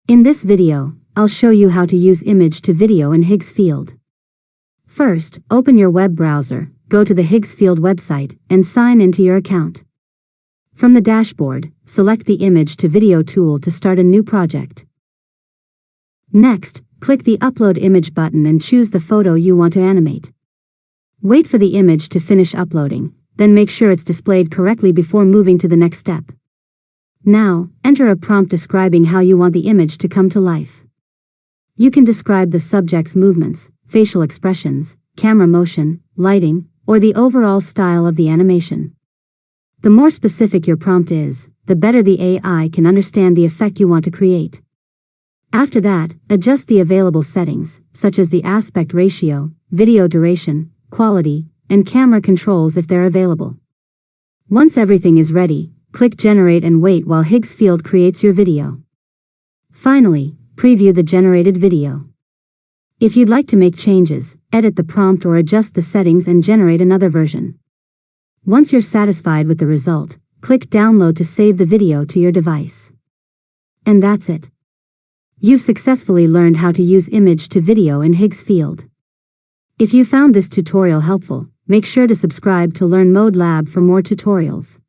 In this video, I'll show you how to use image to video in Higgsfield. First, open your web browser, go to the Higgsfield website, and sign into your account. From the dashboard, select the Image to Video tool to start a new project. Next, click the Upload Image button and choose the photo you want to animate. Wait for the image to finish uploading, then make sure it's displayed correctly before moving to the next step. Now, enter a prompt describing how you want the image to come to life. You can describe the subject's movements, facial expressions, camera motion, lighting, or the overall style of the animation. The more specific your prompt is, the better the AI can understand the effect you want to create. After that, adjust the available settings, such as the aspect ratio, video duration, quality, and camera controls if they're available. Once everything is ready, click Generate and wait while Higgsfield creates your video. Finally, preview the generated video. If you'd like to make changes, edit the prompt or adjust the settings and generate another version. Once you're satisfied with the result, click Download to save the video to your device. And that's it. You've successfully learned how to use image to video in Higgsfield. If you found this tutorial helpful, make sure to subscribe to Learn Mode Lab for more tutorials.